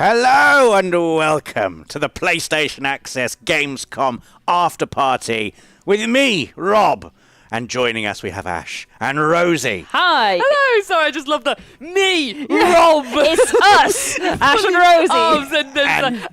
Hello and welcome to the PlayStation Access Gamescom Afterparty with me, Rob. And joining us we have Ash and Rosie. Hi. Hello. Sorry, I just love the me, Rob. It's us, Ash and Rosie.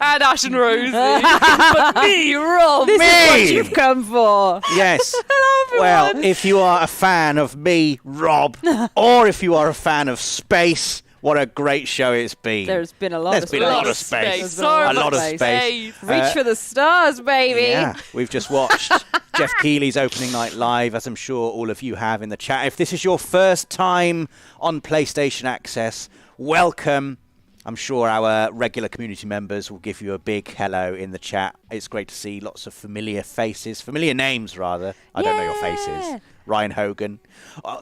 And Ash and Rosie. But me, Rob. This is what you've come for. Yes. Hello, everyone. Well, if you are a fan of me, Rob, or if you are a fan of space, what a great show it's been. There's been a lot There's of been space. a lot of space. There's been a lot of space. Reach for the stars, baby. Yeah, we've just watched Geoff Keighley's opening night live, as I'm sure all of you have in the chat. If this is your first time on PlayStation Access, welcome. I'm sure our regular community members will give you a big hello in the chat. It's great to see lots of familiar faces, familiar names rather. I don't know your faces. Ryan Hogan.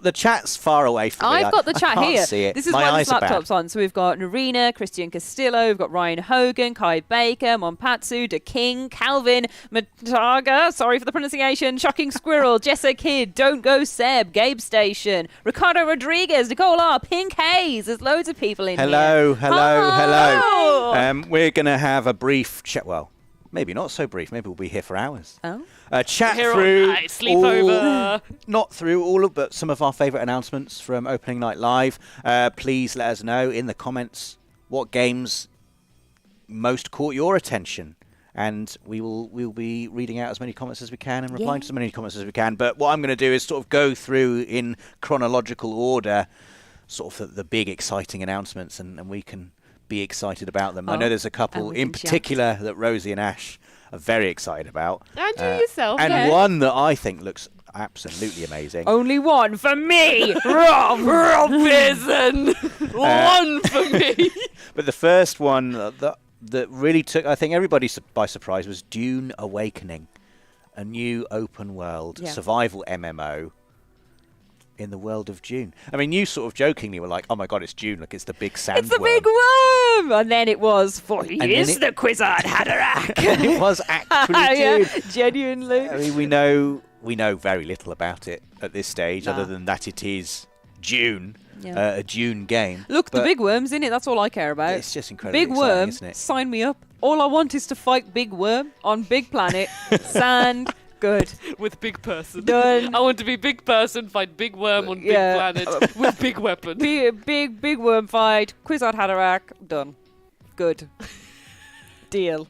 The chat's far away from me. I've got the chat I can't here. See it. This is My why eyes this are bad. laptop's on. So we've got Narina, Christian Castillo, we've got Ryan Hogan, Kai Baker, Monpatsu, The King, Calvin, Mataga, sorry for the pronunciation, Shocking Squirrel, Jessa Kid, Don't Go Seb, Gabe Station, Ricardo Rodriguez, Nicole R, Pink Haze. There's loads of people in here. Hello. We're going to have a brief chat. Well, maybe not so brief. Maybe we'll be here for hours. Oh. Chat Here through all night, sleepover. Not through all of, but some of our favourite announcements from opening night live. Please let us know in the comments what games most caught your attention, and we'll be reading out as many comments as we can and replying to as many comments as we can. But what I'm going to do is sort of go through in chronological order, sort of the big exciting announcements, and we can be excited about them. I know there's a couple in particular that Rosie and Ash are very excited about. And you yourself. And one that I think looks absolutely amazing. Only one for me, Rob. Robinson. One for me. But the first one that really took, I think, everybody by surprise was Dune Awakening, a new open world survival MMO in the world of Dune. I mean, you sort of jokingly were like, oh my god, it's Dune, look, it's the big sandworm. It's the big worm! And then it was, for he is the Quizzard Haderach. It was actually Dune. Genuinely. I mean, we know very little about it at this stage, other than that it is Dune, a Dune game. Look, the big worm's in it, that's all I care about. It's just incredibly big exciting, worm, isn't it? sign me up. All I want is to fight big worm on big planet, sand, good. With big person. Done. I want to be big person, fight big worm on big planet with big weapon. Big worm fight, Quizzard Haderach, done. Good. Deal.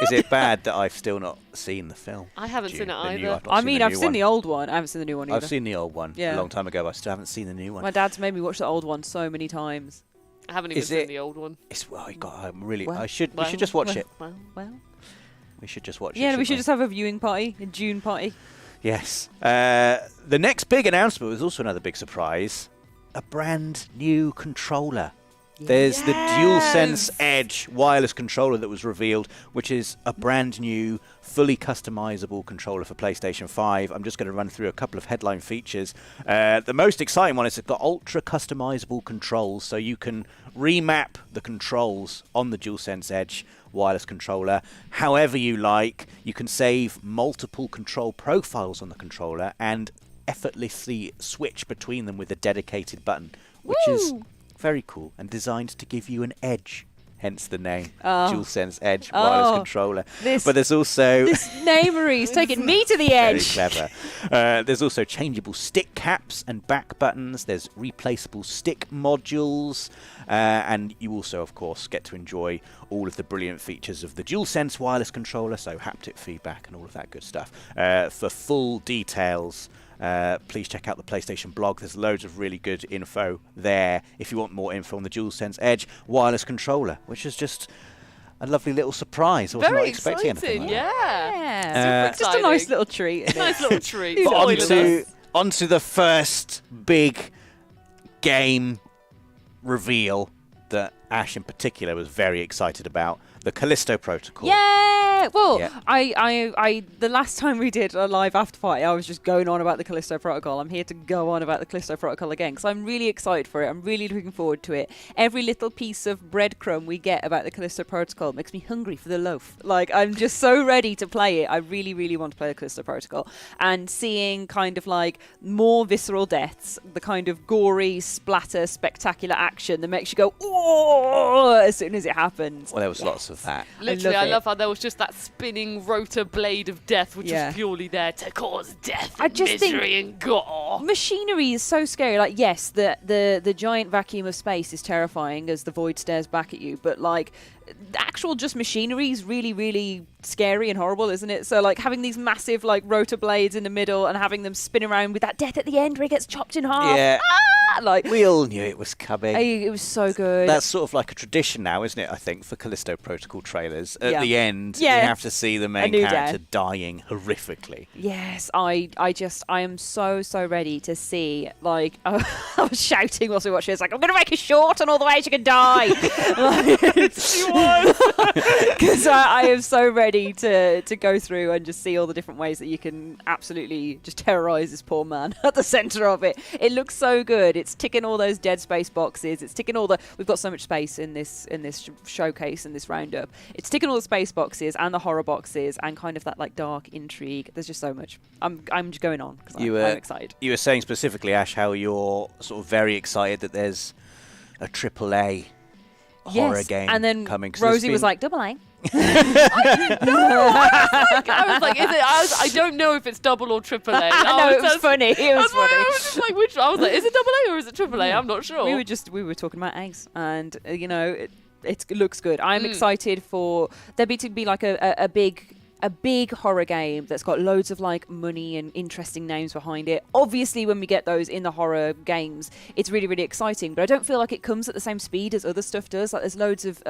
Is it bad that I've still not seen the film? I haven't seen it either. I've seen the old one. I haven't seen the new one either. I've seen the old one a long time ago, but I still haven't seen the new one. My dad's made me watch the old one so many times. I haven't even seen the old one. We should just watch it. Well. We should just watch it. Yeah, we should just have a viewing party, a June party. Yes. The next big announcement was also another big surprise. A brand new controller. There's the DualSense Edge wireless controller that was revealed, which is a brand new, fully customizable controller for PlayStation 5. I'm just going to run through a couple of headline features. The most exciting one is it's got ultra customizable controls, so you can remap the controls on the DualSense Edge wireless controller however you like. You can save multiple control profiles on the controller and effortlessly switch between them with a dedicated button, which is very cool and designed to give you an edge, hence the name DualSense Edge wireless controller. But there's also this namery's taking me to the edge. Very clever. There's also changeable stick caps and back buttons. There's replaceable stick modules. And you also, of course, get to enjoy all of the brilliant features of the DualSense wireless controller, so haptic feedback and all of that good stuff. For full details, please check out the PlayStation blog. There's loads of really good info there if you want more info on the DualSense Edge wireless controller, which is just a lovely little surprise. I was not expecting anything like that. Just a nice little treat. Nice little treat. Onto the first big game reveal that Ash in particular was very excited about, the Callisto Protocol. Yeah! Well, I the last time we did a live after party, I was just going on about the Callisto Protocol. I'm here to go on about the Callisto Protocol again because I'm really excited for it. I'm really looking forward to it. Every little piece of breadcrumb we get about the Callisto Protocol makes me hungry for the loaf. Like, I'm just so ready to play it. I really, really want to play the Callisto Protocol. And seeing kind of like more visceral deaths, the kind of gory, splatter, spectacular action that makes you go, oh, as soon as it happens. Well, there was lots of that. Literally, I love how there was just that spinning rotor blade of death, which was purely there to cause death and misery and gore. Machinery is so scary. Like, yes, the giant vacuum of space is terrifying as the void stares back at you, but like the actual just machinery is really, really scary and horrible, isn't it? So like having these massive like rotor blades in the middle and having them spin around with that death at the end where he gets chopped in half. Yeah. Like, we all knew it was coming. It was so good. That's sort of like a tradition now, isn't it, I think, for Callisto Protocol trailers. At the end, you have to see the main character dying horrifically. Yes, I am so ready to see, like, I was shouting whilst we watched it. It's like, I'm going to make a short on all the ways you can die. She was. Because I am so ready to go through and just see all the different ways that you can absolutely just terrorise this poor man at the centre of it. It looks so good. It's ticking all those Dead Space boxes. It's ticking all the... We've got so much space in this showcase and this roundup. It's ticking all the space boxes and the horror boxes and kind of that like dark intrigue. There's just so much. I'm just going on because I'm excited. You were saying specifically, Ash, how you're sort of very excited that there's a AAA horror game and then coming. Rosie was like, AA. I was like, is it? I don't know if it's double or triple A. No, it was funny. It was funny. I was just like, which? I was like, is it double A or is it triple A? I'm not sure. We were talking about Ace, and it looks good. I'm excited for there to be like a big horror game that's got loads of like money and interesting names behind it. Obviously, when we get those in the horror games, it's really, really exciting, but I don't feel like it comes at the same speed as other stuff does. Like, there's loads of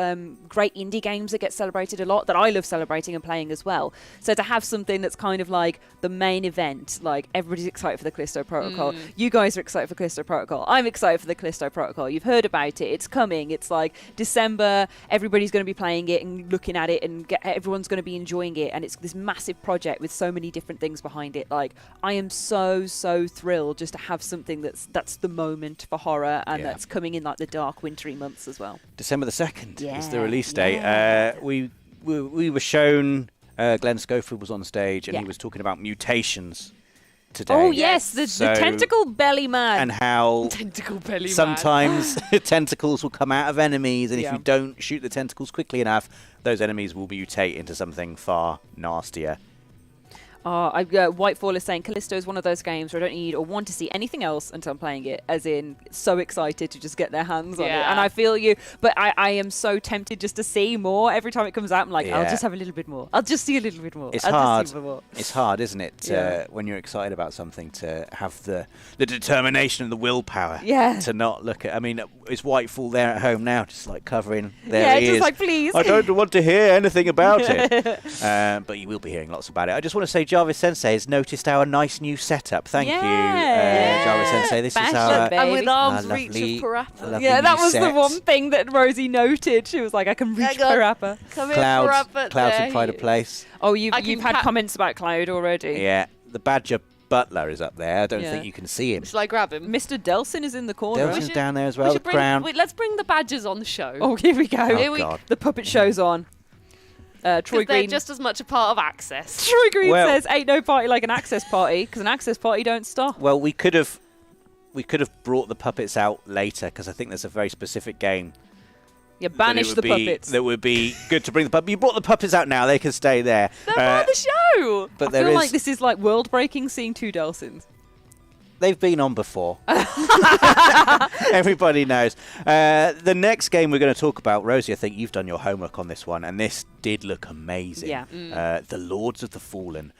great indie games that get celebrated a lot that I love celebrating and playing as well. So to have something that's kind of like the main event, like everybody's excited for the Callisto Protocol. You guys are excited for Callisto Protocol. I'm excited for the Callisto Protocol. You've heard about it. It's coming. It's like December. Everybody's going to be playing it and looking at it, and everyone's going to be enjoying it. And it's this massive project with so many different things behind it. Like, I am so thrilled just to have something that's the moment for horror and that's coming in like the dark wintry months as well. December the 2nd is the release date. We were shown Glenn Schofield was on stage and he was talking about mutations today. Oh yes, the tentacle belly man. And how tentacle belly sometimes tentacles will come out of enemies, and if you don't shoot the tentacles quickly enough, those enemies will mutate into something far nastier. Whitefall is saying Callisto is one of those games where I don't need or want to see anything else until I'm playing it, as in so excited to just get their hands on it. And I feel you, but I am so tempted just to see more. Every time it comes out, I'm like, I'll just have a little bit more. I'll just see a little bit more. It's hard. It's hard, isn't it, when you're excited about something, to have the determination and the willpower to not look at... I mean, is Whitefall there at home now, just like covering their ears? Just like, please. I don't want to hear anything about it. But you will be hearing lots about it. I just want to say Jarvis Sensei has noticed our nice new setup. Thank you, Jarvis Sensei. This is our... And with arm's reach of Parappa. Yeah, that was the one thing that Rosie noted. She was like, I can reach Parappa. Come here, Parappa. Cloud's in pride of place. Oh, you've had comments about Cloud already. Yeah, the Badger Butler is up there. I don't think you can see him. Shall I grab him? Mr. Delson is in the corner. Delson's down there as well, the crown. Let's bring the badgers on the show. Oh, here we go. God. The puppet show's on. Troy Green. They're just as much a part of Access. Troy Green says, ain't no party like an Access party, because an Access party don't stop. Well, we could have brought the puppets out later, because I think there's a very specific game. Yeah, banish the puppets. That would be good to bring the puppets. You brought the puppets out now, they can stay there. They're part of the show. But I feel like this is like world-breaking seeing two Delsons. They've been on before. Everybody knows. The next game we're going to talk about, Rosie, I think you've done your homework on this one, and this did look amazing. Yeah. The Lords of the Fallen.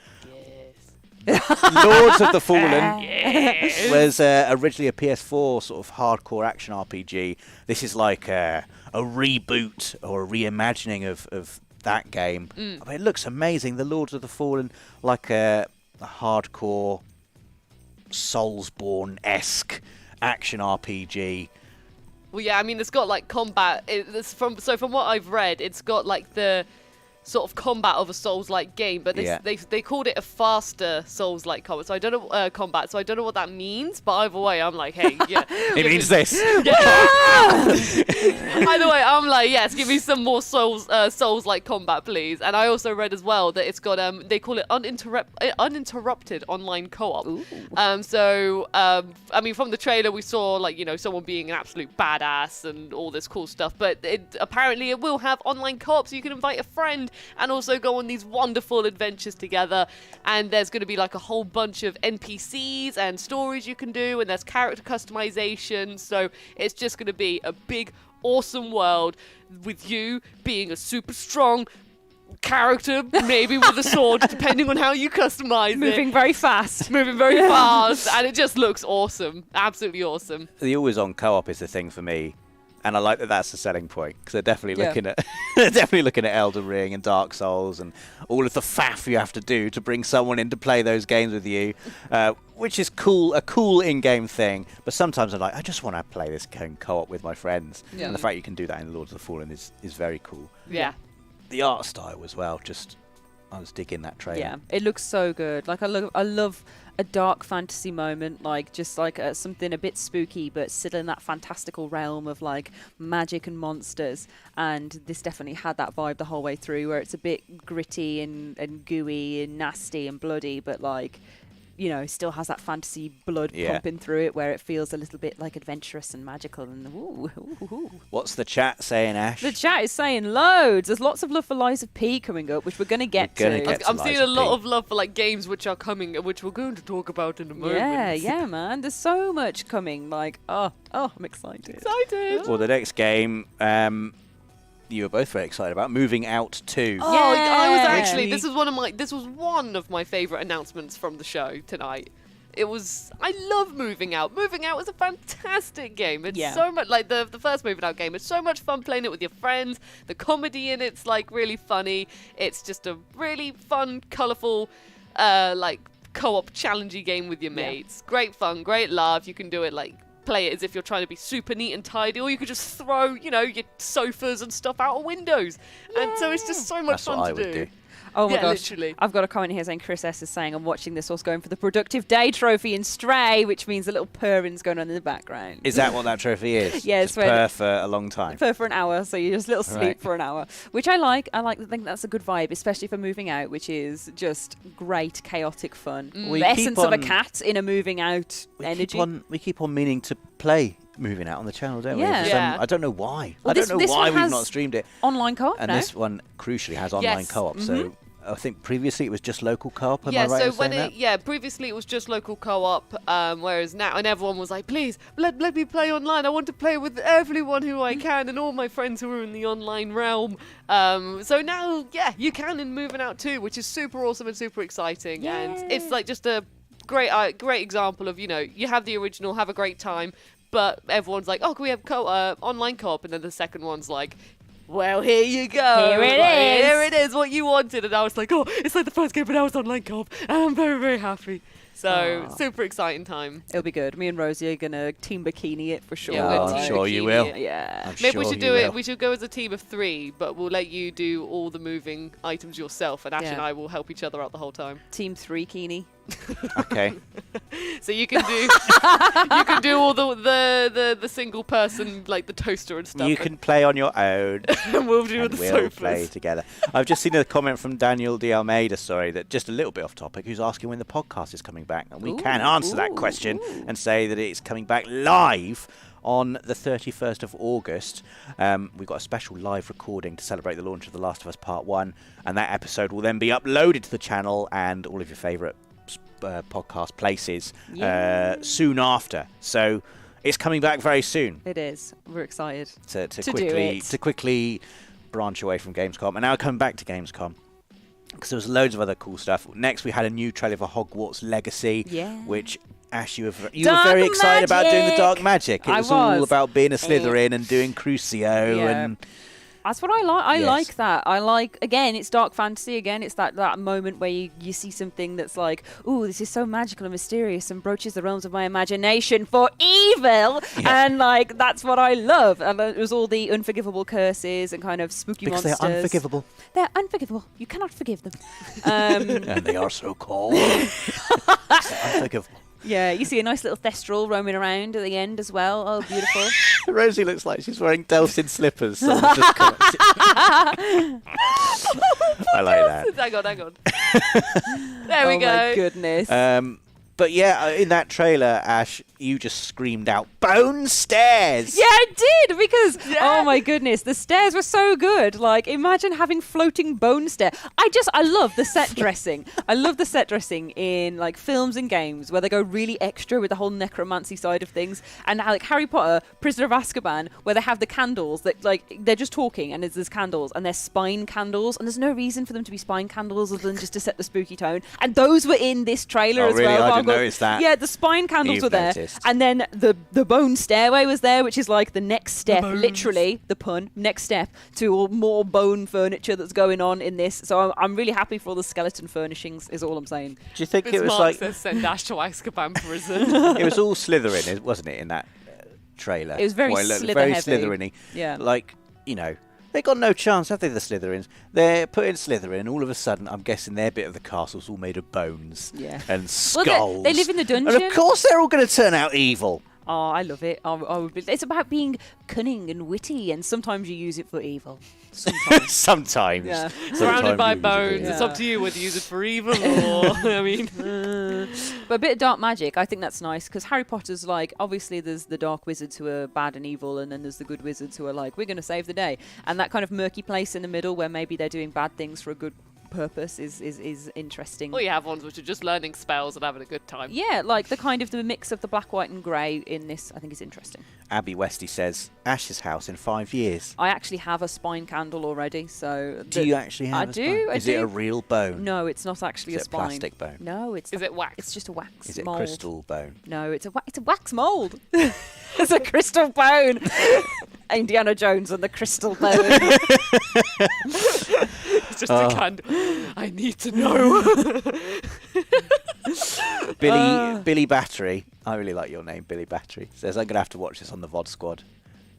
Lords of the Fallen was originally a PS4 sort of hardcore action RPG. This is like a reboot or a reimagining of that game. I mean, it looks amazing. The Lords of the Fallen, like a hardcore Soulsborne-esque action RPG. Well, yeah, I mean, it's got like combat. From what I've read, it's got like the sort of combat of a Souls-like game, but they called it a faster Souls-like combat. So I don't know combat. So I don't know what that means. But either way, I'm like, hey, yeah, it means this. Yeah. Either way, I'm like, yes, give me some more Souls-like combat, please. And I also read as well that it's got they call it uninterrupted online co-op. I mean, from the trailer we saw like someone being an absolute badass and all this cool stuff. But apparently it will have online co-op, so you can invite a friend and also go on these wonderful adventures together. And there's going to be like a whole bunch of NPCs and stories you can do, and there's character customization. So it's just going to be a big, awesome world with you being a super strong character, maybe with a sword, depending on how you customize it. Moving very fast, and it just looks awesome, absolutely awesome. The always-on co-op is the thing for me. And I like that that's the selling point, because they're definitely looking at Elden Ring and Dark Souls and all of the faff you have to do to bring someone in to play those games with you, which is cool, a cool in-game thing. But sometimes I'm like, I just want to play this game co-op with my friends. Yeah. And the fact you can do that in Lords of the Fallen is very cool. Yeah. The art style as well, I was digging that trailer. Yeah, it looks so good. Like I love a dark fantasy moment, like just like something a bit spooky, but still in that fantastical realm of like magic and monsters. And this definitely had that vibe the whole way through, where it's a bit gritty and gooey and nasty and bloody, but like, still has that fantasy blood pumping through it, where it feels a little bit like adventurous and magical. And ooh. What's the chat saying, Ash? The chat is saying loads. There's lots of love for Lies of P coming up, which we're going to get to. I'm seeing a lot of love for like games which are coming, which we're going to talk about in a moment. Yeah, man. There's so much coming. Like, I'm excited. Well, the next game, you were both very excited about, Moving Out 2. Oh, yeah. I was actually. This was one of my favorite announcements from the show tonight. I love Moving Out. Moving Out is a fantastic game. It's so much like the first Moving Out game. It's so much fun playing it with your friends. The comedy in it's like really funny. It's just a really fun, colourful, like co-op challengey game with your mates. Great fun, great laugh. You can do it like play it as if you're trying to be super neat and tidy, or you could just throw, your sofas and stuff out of windows. And so it's just so much fun to do. Oh my gosh. Literally. I've got a comment here saying Chris S is saying, I'm watching this whilst going for the Productive Day trophy in Stray, which means a little purring's going on in the background. Is that what that trophy is? Yeah, it's purr for a long time. Purr for an hour, so you just little sleep for an hour, which I like. I think that's a good vibe, especially for Moving Out, which is just great, chaotic fun. The essence of a cat in a Moving Out energy. We keep on meaning to play Moving Out on the channel, don't we? I don't know why. Well, I don't know why we've not streamed it. Online co-op, and this one crucially has online co-op. So I think previously it was just local co-op. Am I right in saying that? Previously it was just local co-op, whereas now, and everyone was like, please let me play online. I want to play with everyone who I can and all my friends who are in the online realm. So now, you can in Moving Out too, which is super awesome and super exciting. Yeah. And it's like just a great example of you have the original, have a great time. But everyone's like, oh, can we have online co-op? And then the second one's like, well, here you go. Here it is, what you wanted. And I was like, oh, it's like the first game, but now it's online co-op. And I'm very, very happy. So, super exciting time. It'll be good. Me and Rosie are going to team bikini it for sure. Yeah, I'm sure you will. Yeah. Maybe we should do it. We should go as a team of 3, but we'll let you do all the moving items yourself, and Ash and I will help each other out the whole time. Team 3 Kini. Okay. So you can do all the single person, like the toaster and stuff. You can play on your own. And we'll do the sofas. We'll play together. I've just seen a comment from Daniel D. Almeida, that just a little bit off topic, who's asking when the podcast is coming back. And we can answer that question and say that it's coming back live on the 31st of August. We've got a special live recording to celebrate the launch of The Last of Us Part 1, and that episode will then be uploaded to the channel and all of your favourite podcast places Yeah. soon after. So it's coming back very soon. It is. We're excited To do quickly it. to quickly branch away from Gamescom, and now coming back to Gamescom because there was loads of other cool stuff. Next, we had a new trailer for Hogwarts Legacy, Yeah. which Ash, you were Dark very excited about doing the magic! dark magic. It I was all was. about being a Slytherin and doing Crucio Yeah. and. That's what I like. I Yes. like that. I like, again, it's dark fantasy. Again, it's that moment where you see something that's like, ooh, this is so magical and mysterious and broaches the realms of my imagination for evil. Yeah. And, like, that's what I love. And it was all the unforgivable curses and kind of spooky Because monsters. they're unforgivable. They're unforgivable. You cannot forgive them. And they are so cold. They're unforgivable. Yeah, you see a nice little thestral roaming around at the end as well. Oh, beautiful. Rosie looks like she's wearing Delsin slippers. Someone's just come up to- I like that. Hang on. There we Oh, go. my goodness. But yeah, in that trailer, Ash, you just screamed out, "Bone stairs!" Yeah, I did because Yeah. oh my goodness, the stairs were so good. Like, imagine having floating bone stair. I love the set dressing. I love the set dressing in like films and games where they go really extra with the whole necromancy side of things. And like Harry Potter, Prisoner of Azkaban, where they have the candles that like they're just talking and there's candles and they're spine candles and there's no reason for them to be spine candles other than just to set the spooky tone. And those were in this trailer Oh, as really? well. I didn't Margot. notice that. Yeah, the spine candles You've were there. noticed. And then the bone stairway was there, which is like the next step, literally, the pun, next step to all more bone furniture that's going on in this. So I'm really happy for all the skeleton furnishings, is all I'm saying. Do you think It's it was Mark like says send Ash to Azkaban prison. it was all Slytherin, wasn't it, in that trailer? It was very Well, it looked Slither very heavy. Slytherin-y. Yeah. Like, you know, they got no chance, have they, the Slytherins? They're put in Slytherin, all of a sudden, I'm guessing their bit of the castle's all made of bones Yeah. and Well, skulls. they live in the dungeon. And of course they're all going to turn out evil. Oh, I love it. I would be, it's about being cunning and witty, and sometimes you use it for evil. Sometimes. Sometimes. Yeah. Sometimes Surrounded by you use it bones. for Yeah. It's up to you whether you use it for evil or, I mean. But a bit of dark magic, I think that's nice because Harry Potter's like, obviously there's the dark wizards who are bad and evil, and then there's the good wizards who are like, we're going to save the day. And that kind of murky place in the middle where maybe they're doing bad things for a good purpose is interesting. Or you have ones which are just learning spells and having a good time. Yeah, like the kind of the mix of the black, white, and grey in this, I think is interesting. Abby Westy says, Ash's house in 5 years. I actually have a spine candle already, so. Do you actually have I a do, spine? I Is it do. a real bone? No, it's not actually Is a it spine. plastic bone? No, it's. Is it wax? It's just a wax Is it mold. crystal bone? No, it's a wax mold. It's a crystal bone. Indiana Jones and the crystal bone. It's just a candle. I need to know. Billy Battery, I really like your name, Billy Battery, says, I'm going to have to watch this on the VOD squad.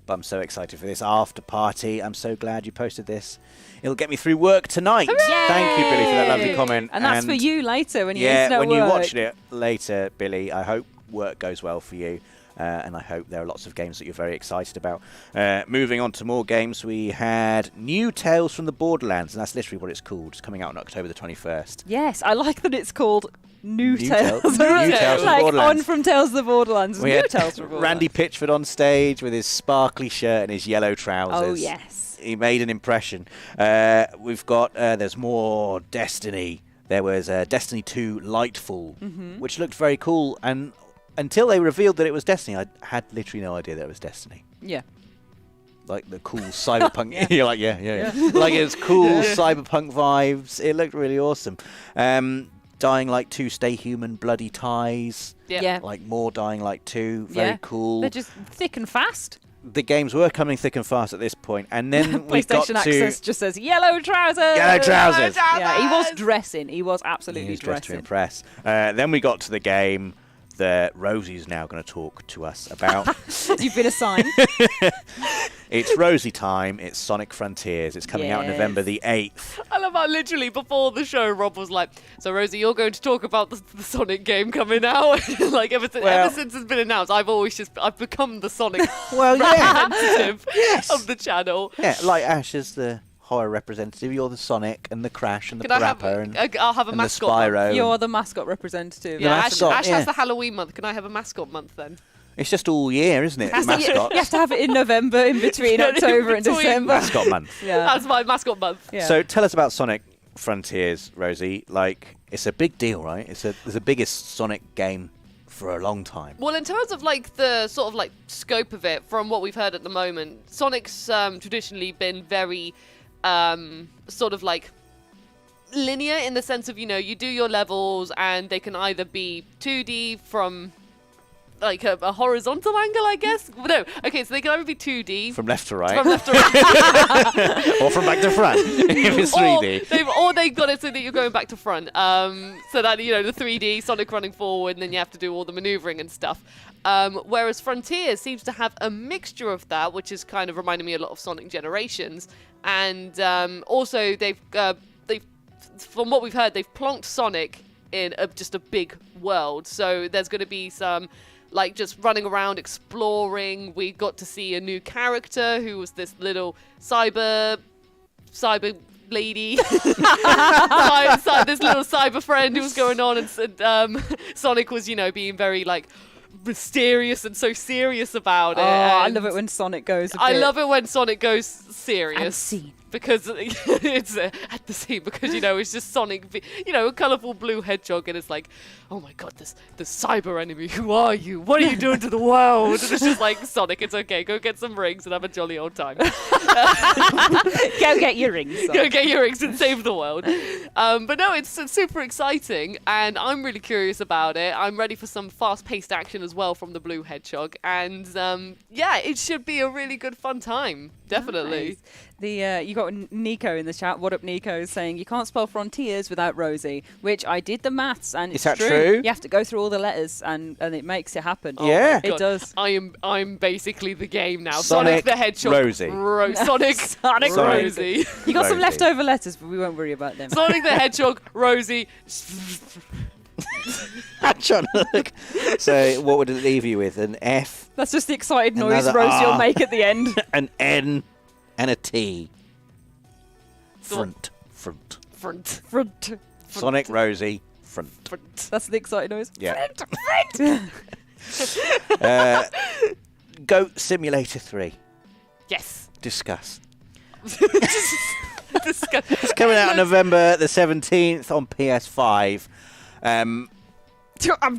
But I'm so excited for this after party. I'm so glad you posted this. It'll get me through work tonight. Thank you, Billy, for that lovely comment. And that's for you later when you yeah, internet when you work. watch it later, Billy, I hope work goes well for you. And I hope there are lots of games that you're very excited about. Moving on to more games, we had new Tales from the Borderlands, and that's literally what it's called. It's coming out on October the 21st. Yes, I like that it's called New Tales. New Tales from like Borderlands. on from Tales of the Borderlands. We New had Tales from Borderlands. Randy Pitchford on stage with his sparkly shirt and his yellow trousers. Oh, yes. He made an impression. We've got, there's more Destiny. There was Destiny 2 Lightfall, which looked very cool. And until they revealed that it was Destiny, I had literally no idea that it was Destiny. Yeah. Like the cool cyberpunk. You're like, yeah. Like it was cool cyberpunk vibes. It looked really awesome. Dying Light 2 Stay Human, Bloody Ties. Yeah. Like more Dying Light 2. Very cool. They're just thick and fast. The games were coming thick and fast at this point, and then we got PlayStation to Access just says yellow trousers. Yellow trousers. Yeah, he was dressing. He was absolutely He was dressed to dressing. impress. Then we got to the game that Rosie's now going to talk to us about. You've been assigned. It's Rosie time. It's Sonic Frontiers. It's coming out Yes. November the 8th. I love how literally before the show, Rob was like, so Rosie, you're going to talk about the Sonic game coming out? Like ever since it's been announced, I've become the Sonic Well, yeah. representative Yes. of the channel. Yeah, like Ash is the horror representative. You're the Sonic and the Crash and the Can I have, Parappa and, I'll have a and the mascot month. Spyro. You're the mascot representative. Yeah, mascot, Ash yeah. has the Halloween month. Can I have a mascot month then? It's just all year, isn't it? The You mascot. have to have it in November, in between Yeah, in October and between. December. Mascot month. Yeah. That's my mascot month. Yeah. So tell us about Sonic Frontiers, Rosie. Like, It's a big deal, right? It's the biggest Sonic game for a long time. Well, in terms of like the sort of like scope of it, from what we've heard at the moment, Sonic's traditionally been very sort of like linear in the sense of, you know, you do your levels and they can either be 2D from like a horizontal angle, I guess. No, okay, so they can either be 2D From left to right. from left to right, or from back to front if it's 3D. or they've got it so that you're going back to front. So that, you know, the 3D Sonic running forward, and then you have to do all the maneuvering and stuff. Whereas Frontiers seems to have a mixture of that, which is kind of reminding me a lot of Sonic Generations. And also they've from what we've heard, they've plonked Sonic in just a big world. So there's going to be some like just running around exploring. We got to see a new character who was this little cyber lady, this little cyber friend who was going on, and Sonic was, you know, being very like mysterious and so serious about it. I love it when Sonic goes. I love it when Sonic goes serious. And scene. Because it's at the scene, because, you know, it's just Sonic, you know, a colourful blue hedgehog, and it's like, oh my god, this cyber enemy, who are you? What are you doing to the world? And it's just like, Sonic, it's okay, go get some rings and have a jolly old time. Go get your rings. Sonic. Go get your rings and save the world. But no, it's super exciting, and I'm really curious about it. I'm ready for some fast-paced action as well from the blue hedgehog, and yeah, it should be a really good fun time, definitely. Nice. You got Nico in the chat. What up, Nico? Saying you can't spell Frontiers without Rosie, which I did the maths, and Is it's that true? You have to go through all the letters, and it makes it happen. Yeah. It does. I'm basically the game now. Sonic the Hedgehog. Rosie. Sonic Rosie. Rosie. You got some Rosie. leftover letters, but we won't worry about them. Sonic the Hedgehog, Rosie. I'm trying to look. So what would it leave you with? An F, That's just the excited noise Another Rosie will R. make at the end. an N, and a T. Front. Front. Sonic Rosie, front. That's the excited noise. Yeah. Front. Goat Simulator 3. Yes. Discuss. Disgusting. It's coming out November the 17th on PS5. I'm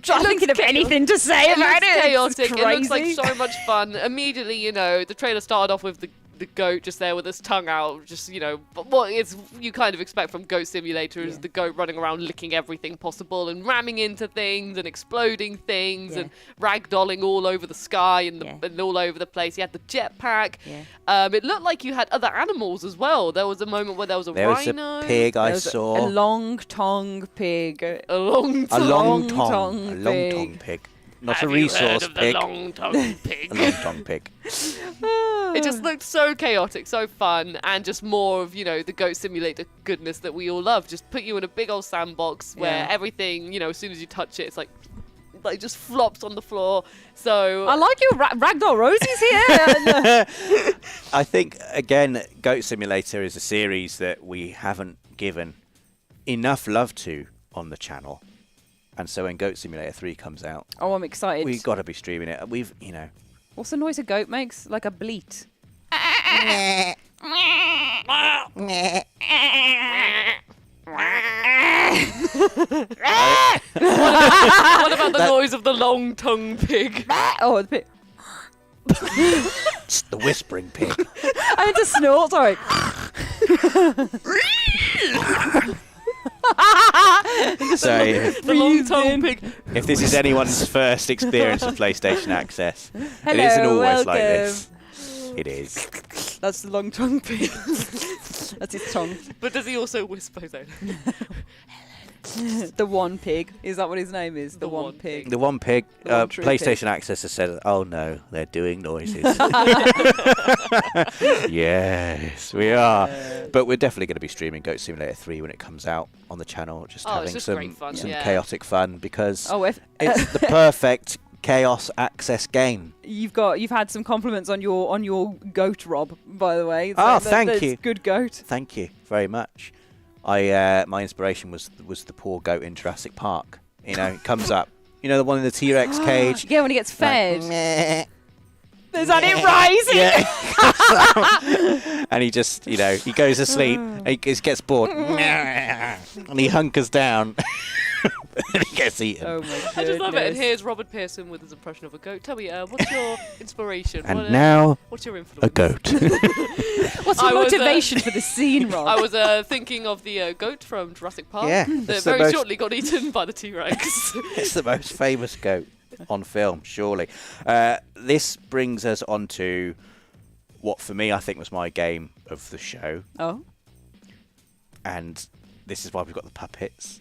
trying thinking of anything to say It about looks it. chaotic. It's It looks like crazy. so much fun. Immediately, you know, the trailer started off with the goat just there with his tongue out, just, you know, what it's you kind of expect from Goat Simulator is the goat running around licking everything possible and ramming into things and exploding things and ragdolling all over the sky and all over the place. You had the jetpack. It looked like you had other animals as well. There was a moment where there was a rhino. Was a pig I There was saw. a long tongue pig. A long A long tongue tongue pig. Not Have a you resource heard of pig. the long-tongued pig? A long tongue pig. It just looked so chaotic, so fun, and just more of, you know, the Goat Simulator goodness that we all love. Just put you in a big old sandbox where everything, you know, as soon as you touch it, it's like just flops on the floor. So I like your Ragdoll Rosie's here. I think, again, Goat Simulator is a series that we haven't given enough love to on the channel. And so when Goat Simulator 3 comes out, Oh, I'm excited. we've got to be streaming it. We've, you know. What's the noise a goat makes? Like a bleat. what about the noise of the long-tongued pig? Oh, the pig. It's the whispering pig. I need to snort, sorry. So The long-tongued pig. if this is anyone's first experience of PlayStation Access, it Hello, isn't always like welcome. this. It is. That's the long tongue pig. That's his tongue. But does he also whisper though? The one pig. Is that what his name is? The one one pig. The one pig, The one true PlayStation Access has said, oh no, they're doing noises. Yes, we are. But we're definitely going to be streaming Goat Simulator 3 when it comes out on the channel, just Oh, it's having just some, great fun, some yeah. chaotic fun because Oh, if it's the perfect Chaos Access game. you've had some compliments on your goat, Rob, by the way. Oh, thank you. Good goat. Thank you very much. My inspiration was the poor goat in Jurassic Park. You know, it comes up. You know, the one in the T-Rex cage. Yeah, when he gets fed. Like, Is that it rising? Yeah. And he just, he goes to sleep, and he just gets bored, and he hunkers down, and he gets eaten. Oh my goodness. I just love it. And here's Robert Pearson with his impression of a goat. Tell me, what's your inspiration? And now, what's your influence? a goat. What's your motivation for the scene, Rob? I was thinking of the goat from Jurassic Park. Yeah, that very shortly got eaten by the T-Rex. It's the most famous goat on film, surely. This brings us on to what, for me, I think was my game of the show. Oh. And this is why we've got the puppets.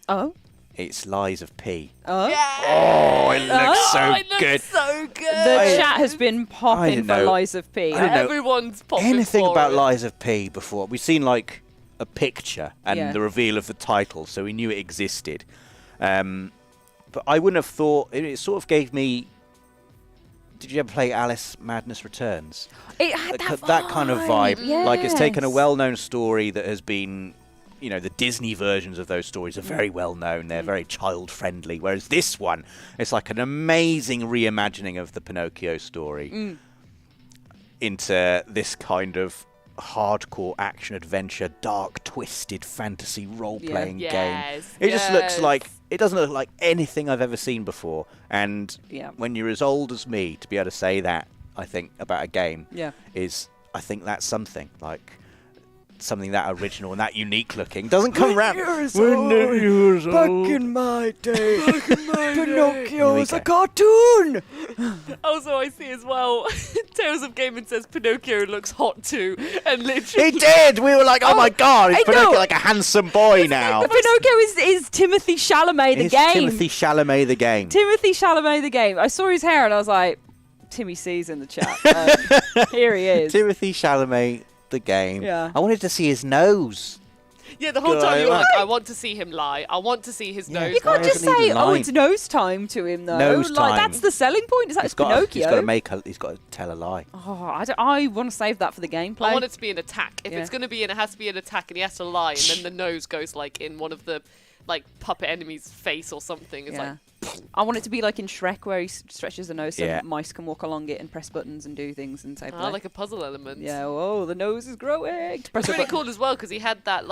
Oh. It's Lies of P. Oh. Yeah. Oh, it looks so good. So good. The chat has been popping for know. Lies of P. I didn't know Everyone's popping anything for about it. Lies of P before. We've seen like a picture and Yeah. the reveal of the title, so we knew it existed. But I wouldn't have thought. It sort of gave me. Did you ever play Alice Madness Returns? It had That kind of vibe. Like it's taken a yes. well-known story that has been, the Disney versions of those stories are very well known. They're very child-friendly. Whereas this one, it's like an amazing reimagining of the Pinocchio story into this kind of hardcore action adventure, dark, twisted fantasy role-playing game. Yes, It just looks yes. like it doesn't look like anything I've ever seen before. And Yeah. when you're as old as me, to be able to say that, I think about a game Yeah. is, I think that's something like something that original and that unique looking doesn't come round. Back in my day, Pinocchio was a cartoon. Also, I see as well, Tales of Gaming says Pinocchio looks hot too. And literally... He did. We were like, oh my god, I is Pinocchio know. like a handsome boy now? Pinocchio is Timothy Chalamet the It's game. Timothy Chalamet the game. Timothy Chalamet the game. I saw his hair and I was like, Timmy C's in the chat. Here he is. Timothy Chalamet the game. Yeah. I wanted to see his nose. Yeah, the whole Good, time you were I like, like- I want to see him lie. I want to see his Yeah. nose. You can't Why just hasn't he say, lied? "Oh, it's nose time" to him, though. Nose like time. that's the selling point. Is that it's Pinocchio? He's got to tell a lie. Oh, I want to save that for the gameplay. I want it to be an attack. If Yeah. it's going to be it has to be an attack and he has to lie and then the nose goes like in one of the puppet enemy's face or something. It's Yeah. I want it to be like in Shrek where he stretches the nose so Yeah. mice can walk along it and press buttons and do things and save like a puzzle element. Yeah, oh, the nose is growing. It's Press a really button. cool as well because he had that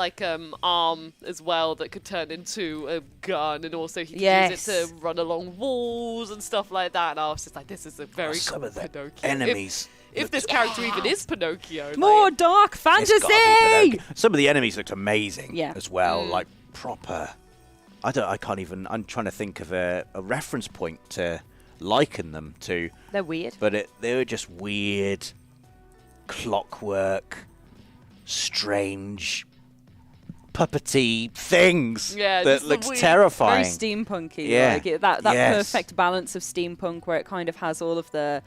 arm as well that could turn into a gun, and also he could use it to run along walls and stuff like that. And I was just like, this is a very Some cool of the Pinocchio. enemies. If this character even is Pinocchio, More like, dark It's gotta be fantasy. Pinocchio. Some of the enemies looked amazing Yeah. as well, like proper. I can't even. I'm trying to think of a reference point to liken them to, They're weird. but they were just weird, clockwork, strange, puppety things Yeah, that just the looks weird- terrifying. Very steampunky. Yeah. Like that Yes. perfect balance of steampunk where it kind of has all of the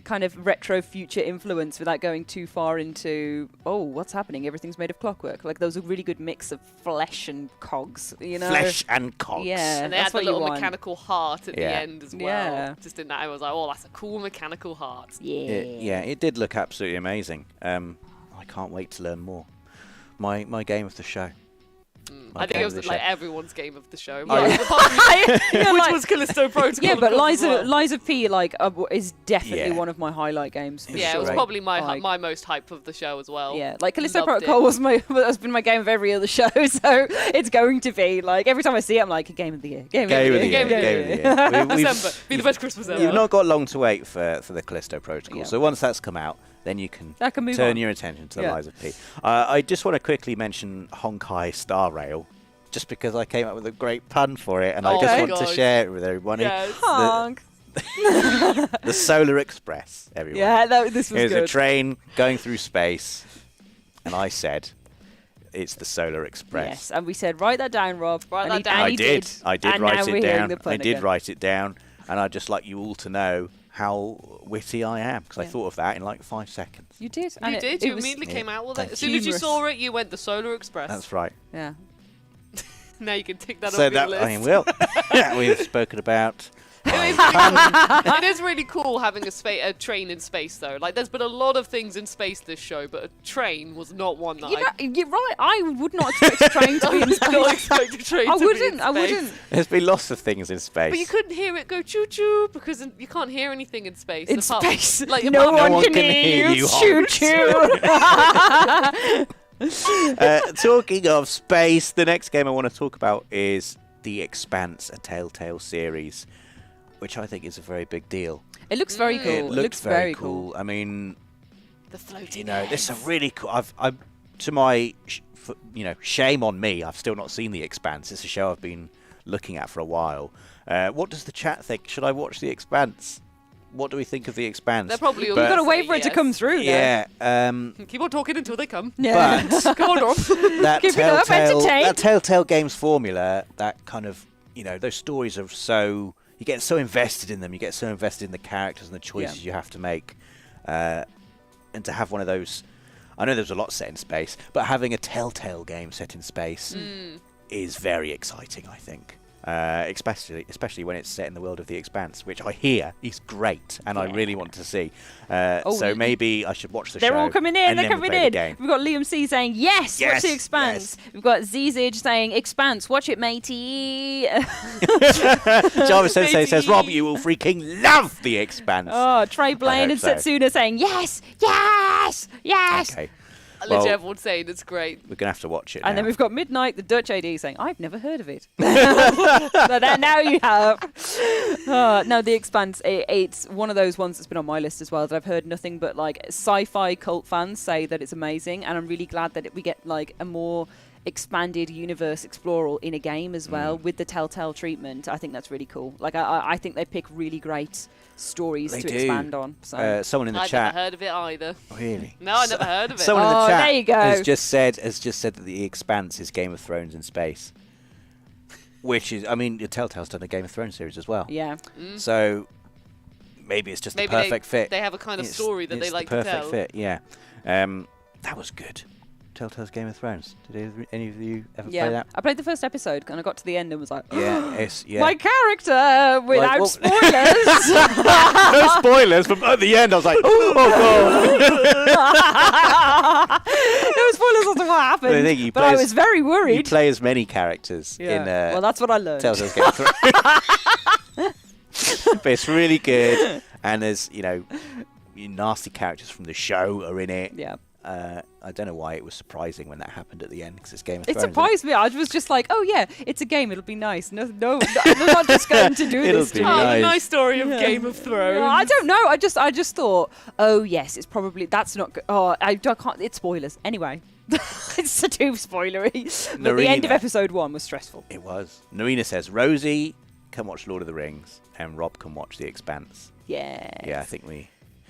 kind of retro future influence without going too far into, oh, what's happening? Everything's made of clockwork. Like there was a really good mix of flesh and cogs, you know? Flesh and cogs. Yeah. and they that's had the what you little want. mechanical heart at Yeah. the end as well. Yeah. Just in that, I was like, oh, that's a cool mechanical heart. Yeah. It did look absolutely amazing. I can't wait to learn more. My game of the show. My I think game it of was the like show. everyone's game of the show. Oh, yeah. Yeah, Which like- was Callisto Protocol. Yeah, of but course, as well. Lies of P is definitely Yeah. one of my highlight games. For It's Yeah, it sure. was great. probably Like- my most hype of the show as well. Yeah, like Callisto Loved Protocol it. has been my game of every other show, so it's going to be like every time I see it, I'm like game of the year, game of the year, Game of the year. December, be the best Christmas ever. You've not got long to wait for the Callisto Protocol. Yeah. So once that's come out, then you can I can move turn on. your attention to the Yeah. Lies of P. I just want to quickly mention Honkai Star Rail, just because I came up with a great pun for it, and I Oh just my want to God. share it with everybody. Yes. Honk. The Solar Express, everyone. Yeah, this was It was good. a train going through space, and I said, it's the Solar Express. Yes, and we said write that down, Rob. Write and that he, down. and I he did. I did and write now it we're hearing down. the pun I did again. write it down, and I'd just like you all to know how witty I am, because I Yeah. thought of that in like 5 seconds. You did. You and did. It You was, immediately came out with Thank it. As you. soon as you Humorous. saw it, you went the Solar Express. That's right. Yeah. Now you can tick that So off your that list. I will. We've spoken about It is really cool having a train in space, though. Like, there's been a lot of things in space this show, but a train was not one that You're right. I would not expect a train to be in I would not space. expect a train I to be wouldn't. in I space. wouldn't. There's been lots of things in space. But you couldn't hear it go choo-choo because you can't hear anything in space. In apart- space, like, no apart- one can hear you. Choo choo. Talking of space, the next game I want to talk about is The Expanse, a Telltale series, which I think is a very big deal. It looks very cool. It looks very cool. I mean, The floating you know, this heads. is a really cool. I've to my, shame on me, I've still not seen The Expanse. It's a show I've been looking at for a while. What does the chat think? Should I watch The Expanse? What do we think of The Expanse? They're probably all But- You've got to say wait for it to yes. come through. Yeah. Keep on talking until they come. Yeah. But Come on, Rob. that Keep it up, entertain. that Telltale Games formula, that kind of, those stories are so, you get so invested in them, you get so invested in the characters and the choices you have to make, and to have one of those, I know there's a lot set in space, but having a Telltale game set in space is very exciting, I think. Especially when it's set in the world of The Expanse, which I hear is great, and I really want to see. So maybe I should watch the show. They're all coming in. and They're then coming play the in. game. We've got Liam C saying yes. Watch Yes, The Expanse. We've got Zizage saying Expanse. Watch it, matey. Jarvis Sensei says, Rob, you will freaking love The Expanse. Oh, Trey Blaine and hope so. Setsuna saying yes, yes, yes. Okay. Literally Well, everyone's saying it's great. we're going to have to watch it And now. then we've got Midnight, the Dutch AD, saying, I've never heard of it. But then now you have. No, The Expanse, it's one of those ones that's been on my list as well that I've heard nothing but like sci-fi cult fans say that it's amazing. And I'm really glad that we get like a more expanded universe explorer in a game as well with the Telltale treatment. I think that's really cool. Like I think they pick really great stories They to do. expand on. So Someone in the I've chat. never heard of it either. Really? No, I never heard of it. Someone in the Oh, chat there you go. has just said that The Expanse is Game of Thrones in space. Which is, I mean, Telltale's done a Game of Thrones series as well. yeah. So maybe it's just Maybe the perfect fit. they have a kind of It's- story that they it's like the to perfect tell. fit, yeah. That was good. Telltale's Game of Thrones. Did any of you ever play Yeah. that? I played the first episode and I got to the end and was like, Yeah, yeah. my character without well- spoilers. No spoilers, but at the end I was like, oh god. No spoilers as to what happened. But I think you but play I as- was very You worried. play as many characters Yeah. in well, that's what I learned. Telltale's Game of Thrones. But it's really good, and there's nasty characters from the show are in it. Yeah. I don't know why it was surprising when that happened at the end because it's Game of It Thrones. surprised me. I was just like, oh yeah, it's a game. It'll be nice. No, I'm not just going to do It'll this to be me. Oh, nice. the nice story of Yeah. Game of Thrones. Yeah, I don't know. I just thought, oh yes, it's probably that's not good. Oh, I can't. It's spoilers anyway. It's too spoilery. But the end of Narina. episode 1 was stressful. It was. Narina says Rosie can watch Lord of the Rings and Rob can watch The Expanse. Yeah. Yeah, I think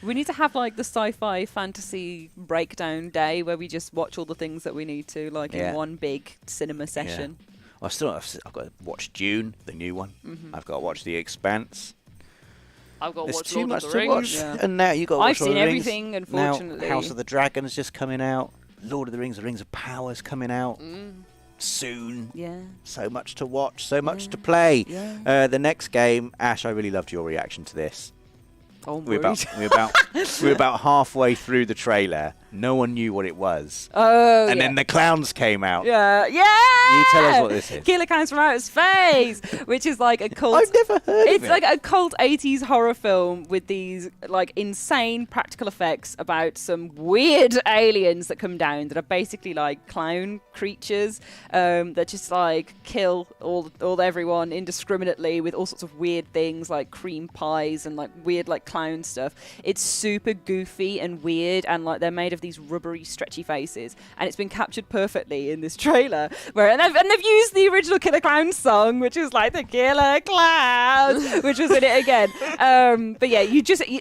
We need to have like the sci-fi fantasy breakdown day where we just watch all the things that we need to, like Yeah. in one big cinema session. I've got to watch Dune, the new one. Mm-hmm. I've got to watch The Expanse. I've got to There's watch too Lord much of the to Rings. watch, Yeah. and now you got. To I've watch Lord seen of the Rings. everything, unfortunately. Now House of the Dragon is just coming out. Lord of the Rings of Power's coming out soon. Yeah. So much to watch, so much to play. Yeah. The next game, Ash, I really loved your reaction to this. Oh, I'm We're worried. we're about halfway through the trailer. No one knew what it was, Oh, and yeah. then the clowns came out. Yeah. You tell us what this is. Killer Clowns from Outer Space, which is like a cult. I've never heard It's of it. like a cult 80s horror film with these like insane practical effects about some weird aliens that come down that are basically like clown creatures that just like kill all everyone indiscriminately with all sorts of weird things like cream pies and like weird like clown stuff. It's super goofy and weird, and like they're made of these rubbery stretchy faces, and it's been captured perfectly in this trailer where and they've used the original Killer Clowns song, which is like the Killer Clowns, which was in it again. But yeah,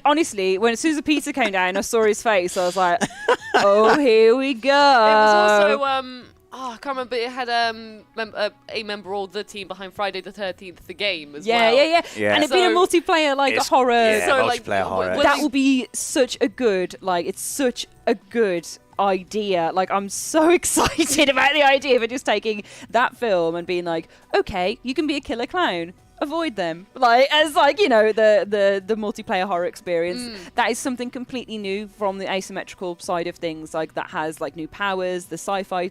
honestly, when as soon as the pizza came down, I saw his face. I was like, oh, here we go. It was also I can't remember. It had a member of the team behind Friday the 13th, the game as well. Yeah. And it'd been a multiplayer like It's- horror. yeah, So, like, multiplayer horror. That will be such a good, like, it's such a good idea. Like, I'm so excited about the idea of it just taking that film and being like, okay, you can be a killer clown. avoid them. Like as like the multiplayer horror experience. That is something completely new from the asymmetrical side of things. Like that has like new powers, the sci-fi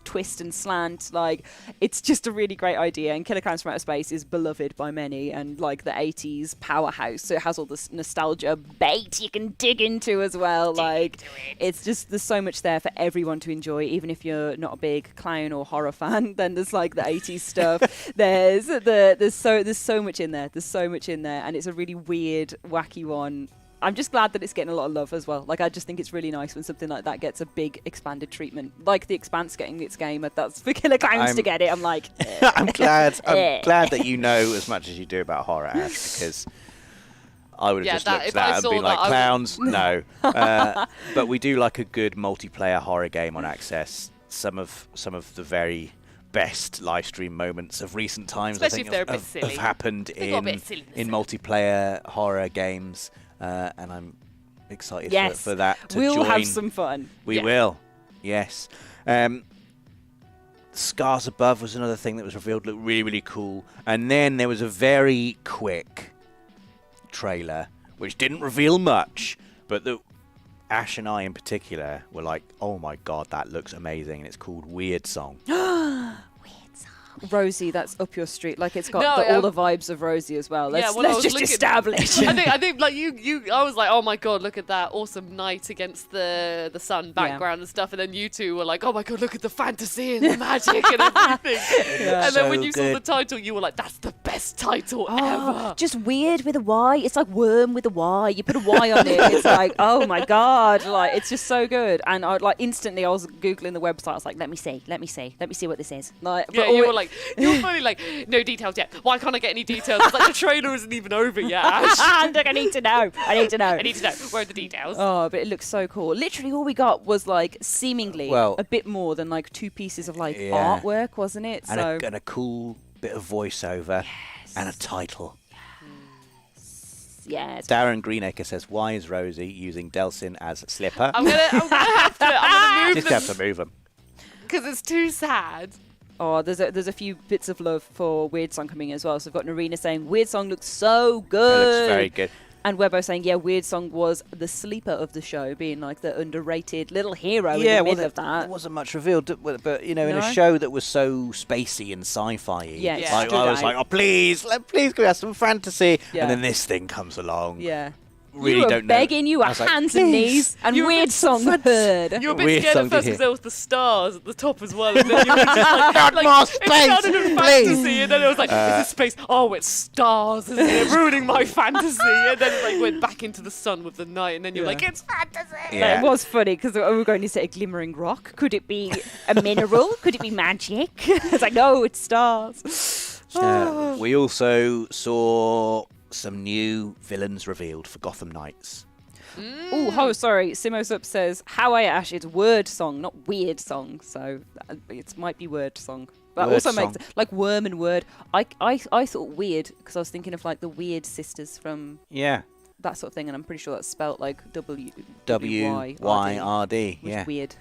twist and slant. Like it's just a really great idea, and Killer Klowns from Outer Space is beloved by many and like the 80s powerhouse, so it has all this nostalgia bait you can dig into as well. It's just there's so much there for everyone to enjoy, even if you're not a big clown or horror fan. Then there's like the 80s stuff. there's so much in there, and it's a really weird, wacky one. I'm just glad that it's getting a lot of love as well. Like, I just think it's really nice when something like that gets a big expanded treatment, like the Expanse getting its game. That's for Killer Klowns to get it. I'm like, I'm glad that you know as much as you do about horror, Ash, because I would have just looked at that and been like, clowns, no. But we do like a good multiplayer horror game on Access. Some of the very best live stream moments of recent times, especially I think, if they're a bit silly, have happened in multiplayer horror games. And I'm excited for that to we'll join. have some fun. We will, yes. Scars Above was another thing that was revealed, looked really, really cool. And then there was a very quick trailer, which didn't reveal much, but Ash and I in particular were like, oh my god, that looks amazing. And it's called Wyrdsong. Rosie, that's up your street. Like it's got all the vibes of Rosie as well. Let's just establish. I think like I was like, oh my god, look at that awesome night against the sun background and stuff, and then you two were like, oh my god, look at the fantasy and the magic and everything. And then when you saw the title, you were like, that's the best title ever. Just weird with a Y. It's like worm with a Y. You put a Y on it, it's like, oh my god, like it's just so good. And I instantly I was googling the website. I was like, let me see what this is. Like, yeah, you were like. You were funny, like, no details yet. Why can't I get any details? It's like the trailer isn't even over yet, Ash. I need to know. Where are the details? Oh, but it looks so cool. Literally all we got was like seemingly a bit more than like 2 pieces of like artwork, wasn't it? And a cool bit of voiceover and a title. Yes. Darren Greenacre says, why is Rosie using Delsin as slipper? I'm gonna have to move Just them. have to move them. Because it's too sad. Oh, there's a few bits of love for Wyrdsong coming as well. So I've got Narina saying, Wyrdsong looks so good. It looks very good. And Webbo saying, yeah, Wyrdsong was the sleeper of the show, being like the underrated little hero in the middle of that. There wasn't much revealed, but in a show that was so spacey and sci-fi, I was like, oh, please, can we have some fantasy? Yeah. And then this thing comes along. Yeah. Really you were don't begging, know. you were hands and knees, and Wyrdsong heard. You were a bit scared at first because there was the stars at the top as well. And then you were just not more space, it sounded a fantasy, and then it was like, is this space? Oh, it's stars, isn't it? Ruining my fantasy. And then it like went back into the sun with the night, and then you're like, it's fantasy. Yeah. It was funny because we were going to say a glimmering rock. Could it be a mineral? Could it be magic? It's like, no, it's stars. We also saw some new villains revealed for Gotham Knights. Oh, sorry. Simo's up says, how I Ash, it's Wyrdsong, not weird song. So it might be Wyrdsong. That also makes like worm and word. I thought weird because I was thinking of like the Weird Sisters from that sort of thing, and I'm pretty sure that's spelt like W-Y-R-D. Yeah, weird.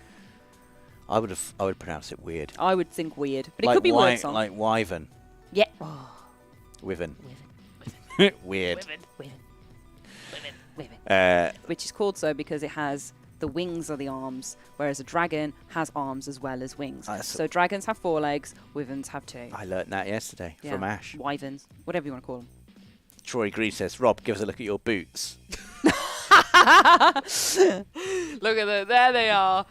I would pronounce it weird. I would think weird, but it could be Wyrdsong. Like wyvern. Yeah. Wyvern. Weird. Which is called so because it has the wings are the arms, whereas a dragon has arms as well as wings. So dragons have 4 legs, wyverns have 2. I learnt that yesterday from Ash. Wyverns, whatever you want to call them. Troy Green says, Rob, give us a look at your boots. Look at them. There they are.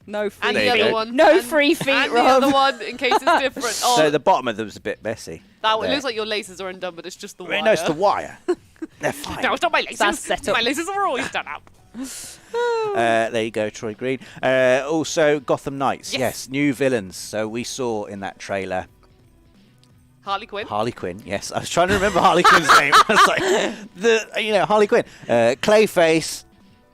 No free and the feet. other one. No free feet, and Rob. the other one, in case it's different. Oh, So the bottom of them was a bit messy. that one looks like your laces are undone, but it's just the wire. No, it's the wire. They're fine. No, it's not my laces. That's set up. My laces are always done up. There you go, Troy Green. Also, Gotham Knights. Yes. New villains. So we saw in that trailer Harley Quinn. Harley Quinn. Yes, I was trying to remember Harley Quinn's name. I was like, Harley Quinn. Clayface.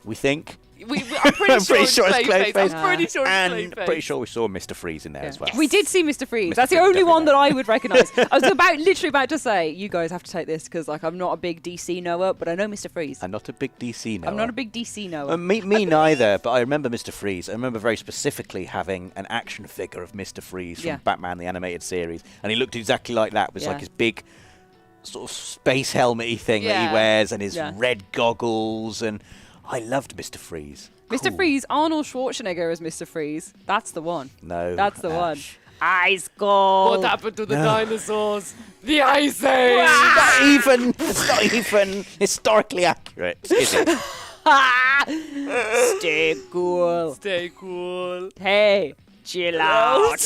We think. I'm pretty sure it's Clayface. Clayface. I'm pretty sure it's Clayface. And pretty sure we saw Mr. Freeze in there as well. We did see Mr. Freeze. Mr. That's the Freeze, only one definitely. that I would recognise. I was literally about to say, you guys have to take this because like I'm not a big DC knower, but I know Mr. Freeze. I'm not a big DC knower. I'm not a big DC knower. Me neither, but I remember Mr. Freeze. I remember very specifically having an action figure of Mr. Freeze from Batman the Animated Series, and he looked exactly like that. It was like his big sort of space helmet-y thing that Yeah. he wears, and his Yeah. red goggles, and I loved Mr. Freeze. Mr. Cool. Freeze, Arnold Schwarzenegger as Mr. Freeze. That's the one. No, That's the one. Ash. Ice cold. What happened to the No. dinosaurs? The Ice Age! Not even. It's not even historically accurate, is it? Stay cool. Stay cool. Hey, chill out.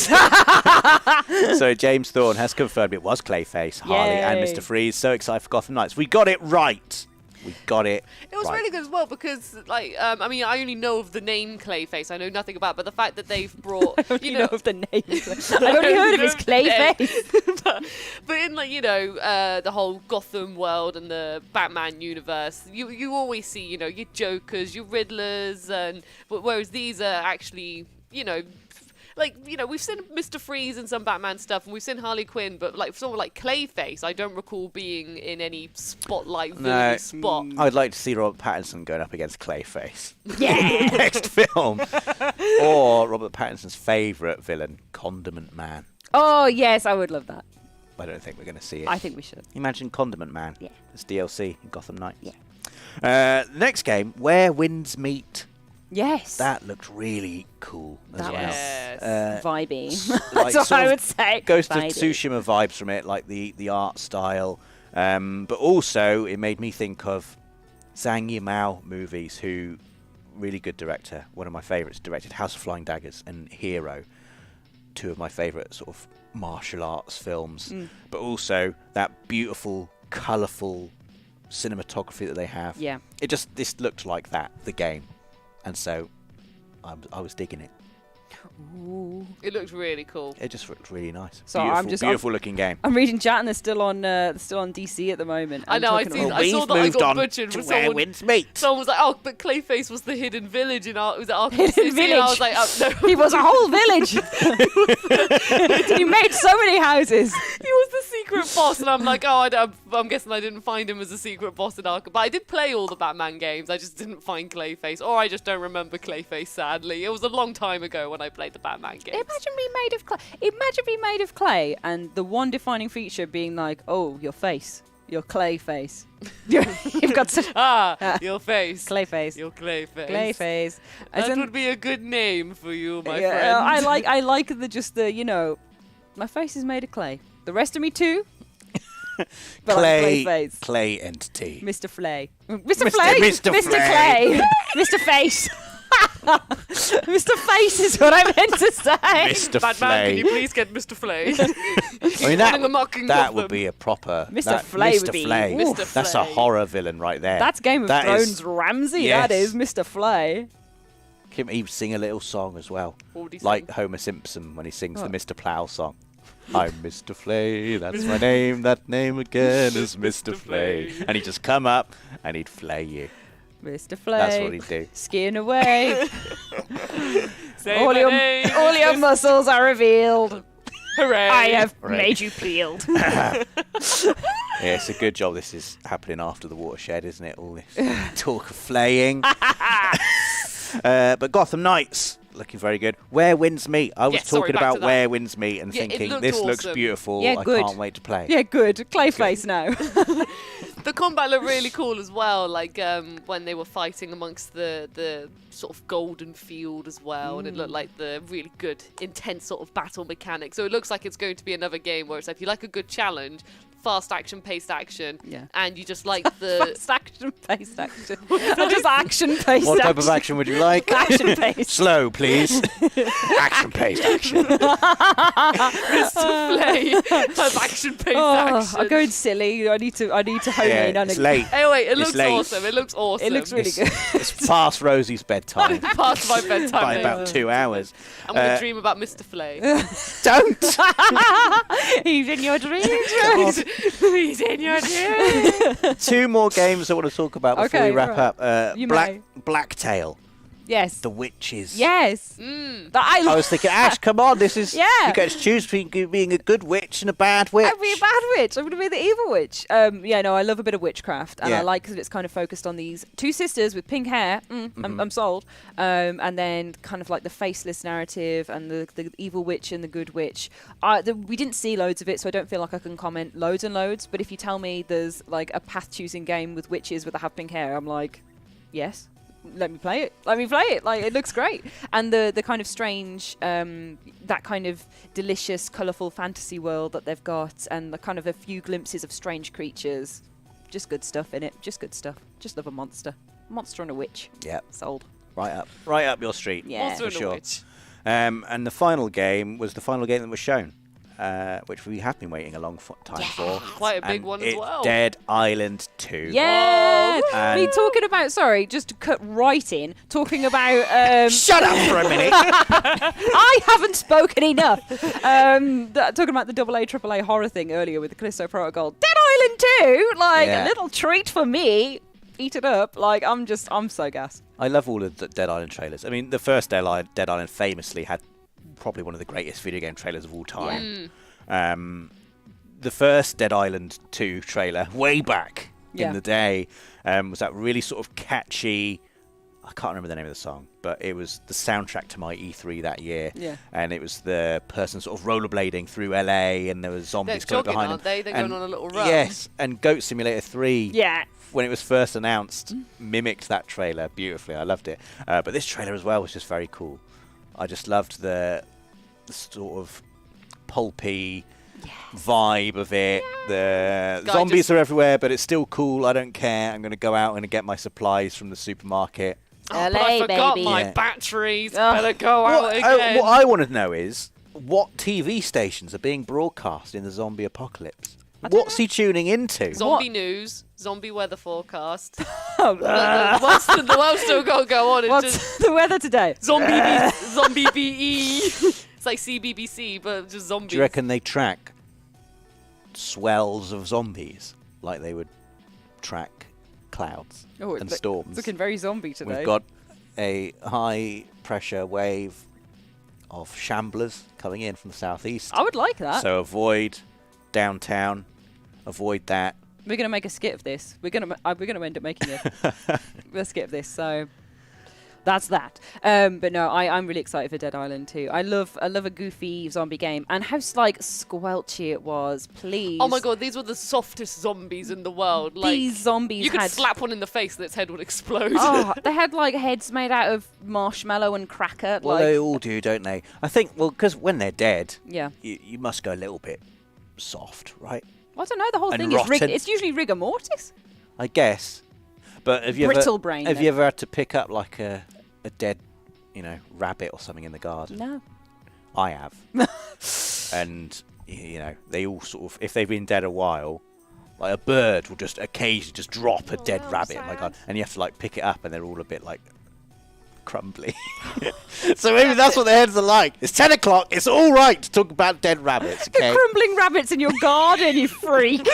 So James Thorne has confirmed it was Clayface, Harley, and Yay. Mr. Freeze. So excited for Gotham Knights. We got it right. We got it. It was right. really good as well because, like, I mean, I only know of the name Clayface. I know nothing about, but the fact that they've brought, You know of the name. I've only heard of his Clayface. but in, like, you know, the whole Gotham world and the Batman universe, you always see, you know, your Jokers, your Riddlers, and whereas these are actually, you know, like, you know, we've seen Mr. Freeze and some Batman stuff, and we've seen Harley Quinn, but like sort of like Clayface, I don't recall being in any spotlight villainy spot. I'd like to see Robert Pattinson going up against Clayface. Yeah. Next film. Or Robert Pattinson's favourite villain, Condiment Man. Oh, yes, I would love that. I don't think we're going to see it. I think we should. Imagine Condiment Man. Yeah. It's DLC in Gotham Knights. Yeah. Next game, Where Winds Meet. Yes. That looked really cool as That well. was Yes. vibey. like That's what sort I of would say. Ghost of Vibey. Tsushima vibes from it, like the art style. But also, it made me think of Zhang Yimou movies, who, really good director, one of my favourites, directed House of Flying Daggers and Hero, two of my favourite sort of martial arts films. But also that beautiful, colourful cinematography that they have. Yeah. This looked like that, the game. And so I was digging it. Ooh. It looked really cool. It just looked really nice. So Beautiful looking game. I'm reading chat and they're still on DC at the moment. I and know, I talking see- about- I saw We've that I moved got on butchered to with Where someone- Winds Meet. Someone was like, "Oh, but Clayface was the hidden village in Arkham Hidden City." And I was village. like, "Oh no, He was a whole village. He made so many houses. he was the secret boss." And I'm like, "Oh, I'm guessing I didn't find him as a secret boss in Arkham." But I did play all the Batman games. I just didn't find Clayface, or I just don't remember Clayface. Sadly, it was a long time ago when I played the Batman games. Imagine being made of clay. Imagine being made of clay, and the one defining feature being like, oh, your face, your clay face. You've got such Your face, clay face, your Clayface. clay face. As That in- would be a good name for you, my Yeah, friend. I like the you know, my face is made of clay. The rest of me too. But I'm clay face. Clay entity. Mr. Flay. Mr. Flay? Mr. Mr. Flay. Clay. Mr. Face. Mr. Face is what I meant to say. Mr. Batman, Flay. can you please get Mr. Flay? I mean, running amok in that Gotham. would be a proper Mr. Flay Mr. would be- Flay. Ooh. Mr. That's a Flay. horror villain right there. That's Game of That Thrones is- Ramsay, that yes. is Mr. Flay. He would sing a little song as well, What would he like sing? Homer Simpson when he sings the What? Mr. Plow song. I'm Mr. Flay, that's my name, that name again is Mr. Flay. Flay. And he'd just come up and he'd flay you. Mr. Flay. That's what he'd do. Skiing away. Say all, my your, name. all your muscles are revealed. Hooray. I have Right. made you peeled. Yeah, it's a good job this is happening after the watershed, isn't it? All this talk of flaying. But Gotham Knights, looking very good. Where Winds Meet. I was Yeah, sorry, talking back to about that. Where Winds Meet and Yeah, it thinking, looked this looks awesome. beautiful. Yeah, I good. can't wait to play. Yeah, good. Clayface now. The combat looked really cool as well, like when they were fighting amongst the sort of golden field as well, and it looked like the really good, intense sort of battle mechanic. So it looks like it's going to be another game where it's like, if you like a good challenge, fast action, paced action, Yeah. and you just like the... Fast action, paced action. Or just action, paced What action. type of action would you like? Action paced. Slow, please. Action paced action. Mr. Flay has action, paced action. I'm going silly. I need to hone Yeah, in on it's it. late. Anyway, it It's looks late. awesome. It looks awesome. It looks really good. It's past Rosie's bedtime Past my bedtime. by now. about 2 hours. I'm going to dream about Mr. Flay. Don't! He's in your dreams. He's in your dream. 2 more games I want to talk about before Okay, we wrap alright. up. You may. Blacktail. Yes. The Witches. Yes. I was thinking, Ash, come on, this is... Yeah. You get to choose between being a good witch and a bad witch. I'd be a bad witch. I'm going to be the evil witch. Yeah, no, I love a bit of witchcraft. And I Yeah. like because it's kind of focused on these two sisters with pink hair. I'm sold. And then kind of like the faceless narrative and the evil witch and the good witch. We didn't see loads of it, so I don't feel like I can comment loads and loads. But if you tell me there's like a path-choosing game with witches that have pink hair, I'm like, yes. Let me play it. Like, it looks great. And the kind of strange, that kind of delicious, colourful fantasy world that they've got, and the kind of a few glimpses of strange creatures. Just good stuff in it. Just good stuff. Just love a monster. Monster and a witch. Yep. Sold. Right up your street. Yeah. Monster for and a sure. witch. And the final game was the final game that was shown, which we have been waiting a long time for. Quite a big And one as it's well. Dead Island 2. Yeah. And- Me talking about, sorry, just to cut right in, talking about... Shut up for a minute. I haven't spoken enough. Talking about the AAA horror thing earlier with the Callisto Protocol. Dead Island 2, like Yeah. a little treat for me. Eat it up. Like, I'm so gassed. I love all of the Dead Island trailers. I mean, the first Dead Island famously had probably one of the greatest video game trailers of all time. The first Dead Island 2 trailer, way back Yeah. in the day, was that really sort of catchy... I can't remember the name of the song, but it was the soundtrack to my E3 that year. Yeah. And it was the person sort of rollerblading through LA, and there was They're zombies coming jogging, behind aren't them. they? They're And- going on a little run. Yes, and Goat Simulator 3, Yeah. when it was first announced, mimicked that trailer beautifully. I loved it. But this trailer as well was just very cool. I just loved the sort of pulpy vibe of it. The Guy zombies just- are everywhere, but it's still cool. I don't care. I'm going to go out and get my supplies from the supermarket. Oh, but I LA, forgot baby. my Yeah. batteries. Ugh. Better go out again. What I want to know is what TV stations are being broadcast in the zombie apocalypse? What's he tuning into? Zombie news, zombie weather forecast. Oh, The world's still got to go on. It's what's just the weather today? zombie BE. It's like CBBC, but just zombies. Do you reckon they track swells of zombies like they would track clouds and storms? It's looking very zombie today. We've got a high pressure wave of shamblers coming in from the southeast. I would like that. So avoid downtown, avoid that. We're gonna make a skit of this. We're gonna end up making a skit of this. So that's that. But no, I'm really excited for Dead Island 2. I love a goofy zombie game, and how like squelchy it was. Please. Oh my god, these were the softest zombies in the world. Like, These zombies you could had slap one in the face and its head would explode. Oh, they had like heads made out of marshmallow and cracker. Well, like, they all do, don't they? I think, well, because when they're dead, yeah. you must go a little bit soft, right? I don't know. The whole And thing is rotten. it's usually rigor mortis. I guess. But have you Brittle ever, brain, Have then. you ever had to pick up like a dead, rabbit or something in the garden? No. I have. And they all sort of, if they've been dead a while, like a bird will just occasionally just drop a dead rabbit. Oh my god! And you have to like pick it up, and they're all a bit like crumbly. So maybe that's what their heads are like. It's 10 o'clock. It's all right to talk about dead rabbits. Okay. Crumbling rabbits in your garden, you freak.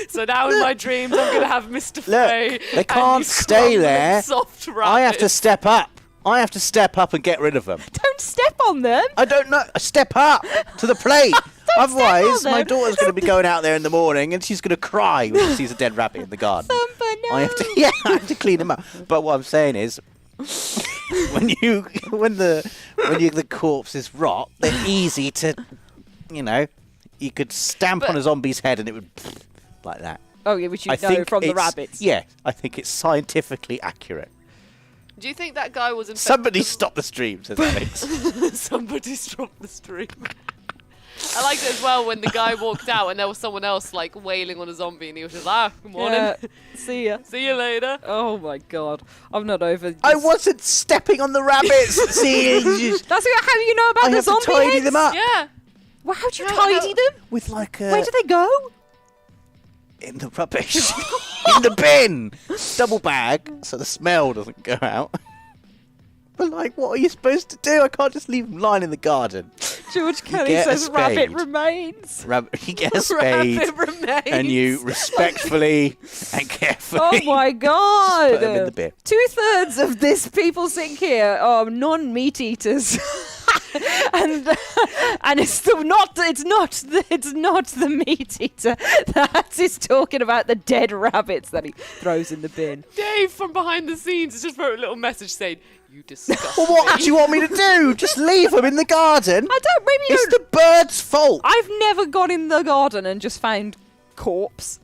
So now in my dreams, I'm gonna have Mr. Look, Frey. they and can't you stay crumbling there. Soft I have to rabbits. step up. I have to step up and get rid of them. Don't step on them. I don't know. Step up to the plate. Otherwise, step on my them. daughter's going to be going out there in the morning and she's going to cry when she sees a dead rabbit in the garden. I have to, I have to clean them up. But what I'm saying is, when the corpses rot, they're easy to, you could stamp on a zombie's head and it would like that. Oh yeah, which you I know think from the it's- rabbits. Yeah, I think it's scientifically accurate. Do you think that guy was infected? Somebody stop the stream, says Alex. Somebody stopped the stream. I liked it as well when the guy walked out and there was someone else like wailing on a zombie and he was just good morning. Yeah. See ya. See you later. Oh my god, I'm not over. I this. wasn't stepping on the rabbits. See, That's how you know about I the have to zombie tidy heads? them up Yeah. Well, how'd you How- tidy them? with like a Where do they go? in the rubbish in the bin, double bag, so the smell doesn't go out. like, what are you supposed to do? I can't just leave him lying in the garden. George Kelly get a says rabbit spade. remains. You get a spade, Rabbit remains. and you respectfully and carefully Oh my god! put them in the bin. 2/3 of this people sink here are non-meat eaters. and it's not the meat eater that is talking about the dead rabbits that he throws in the bin. Dave from behind the scenes has just wrote a little message saying, "You disgust Well, what me." do you want me to do? Just leave them in the garden? Maybe It's the bird's fault. I've never gone in the garden and just found corpse.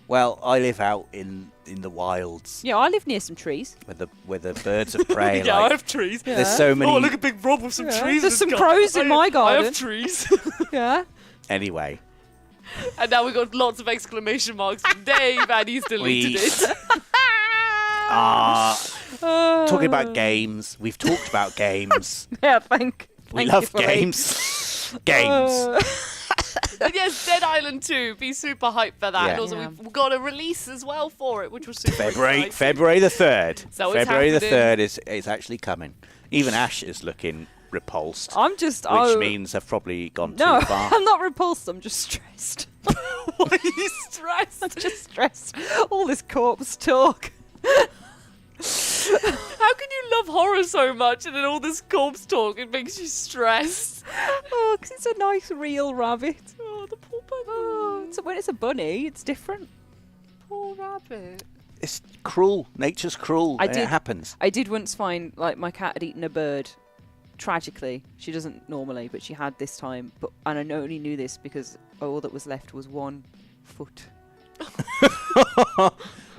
Well, I live out in the wilds Yeah, I live near some trees. where the birds of prey. Yeah, I like, have trees. there's so many. Oh, look at Big Rob with some Yeah. trees. There's in some his crows in my I garden. have trees. Yeah. Anyway, And now we've got lots of exclamation marks from Dave, and he's deleted it. talking about games. We've talked about games. Yeah, thank We you love for me. games. Games. But yes, Dead Island 2, be super hyped for that. Yeah. And also, Yeah. we've got a release as well for it, which was super exciting. February the 3rd. So it's February the happening. 3rd is actually coming. Even Ash is looking repulsed, I'm just. which means I've probably gone No, too far. I'm not repulsed. I'm just stressed. Why are you stressed? I'm just stressed. All this corpse talk. How can you love horror so much and then all this corpse talk, it makes you stressed? Oh, because it's a nice real rabbit. Oh, the poor bunny. Oh, when it's a bunny, it's different. Poor rabbit. It's cruel. Nature's cruel. I and did- It happens. I did once find, like, my cat had eaten a bird. Tragically, she doesn't normally, but she had this time. And I only knew this because all that was left was 1 foot.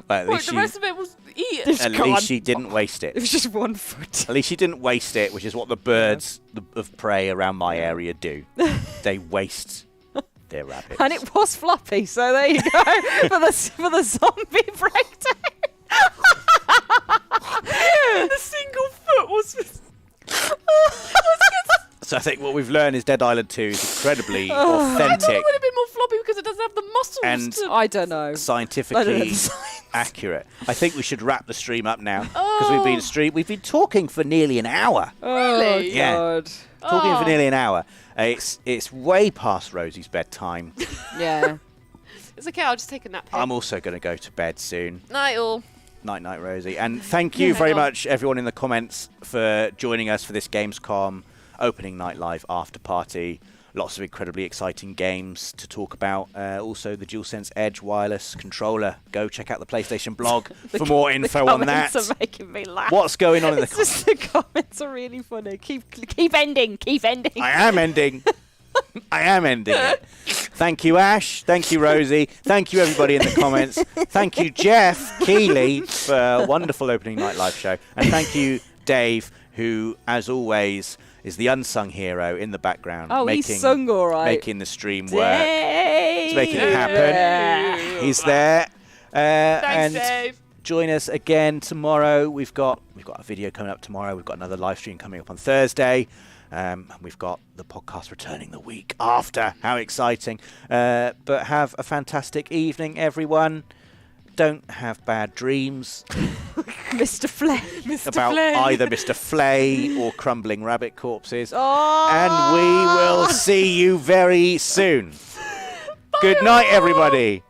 But at Wait, least the she, rest of it was eaten. at least she didn't waste It it. was just 1 foot. At least she didn't waste it, which is what the birds of prey around my area do. They waste their rabbits. And it was floppy, so there you go for the zombie breakdown. The single foot was... So I think what we've learned is Dead Island 2 is incredibly I thought authentic it would have been more floppy because it doesn't have the muscles And- to... I don't know. I don't know scientifically the science. accurate. I think we should wrap the stream up now because we've been talking for nearly an hour. Oh, Really? Yeah. God. Talking for nearly an hour. It's way past Rosie's bedtime. Yeah. It's okay, I'll just take a nap here. I'm also going to go to bed soon. Night all. Night, night, Rosie. And thank you very much, everyone in the comments, for joining us for this Gamescom opening night live after party. Lots of incredibly exciting games to talk about. Also, the DualSense Edge wireless controller. Go check out the PlayStation blog for more info on that. The comments are making me laugh. What's going on in the It's just the comments are really funny. Keep ending. I am ending. I am ending it. Thank you, Ash. Thank you, Rosie. Thank you, everybody in the comments. Thank you, Geoff Keighley, for a wonderful opening night live show. And thank you, Dave, who, as always, is the unsung hero in the background. Oh, he's sung all right. Making the stream work. Dave. He's making it happen. He's there. Thanks, and Dave. join us again tomorrow. We've got a video coming up tomorrow. We've got another live stream coming up on Thursday. And we've got the podcast returning the week after. How exciting. But have a fantastic evening, everyone. Don't have bad dreams Mr. Flay. about either Mr. Flay or crumbling rabbit corpses. Oh. And we will see you very soon. Good night, everybody.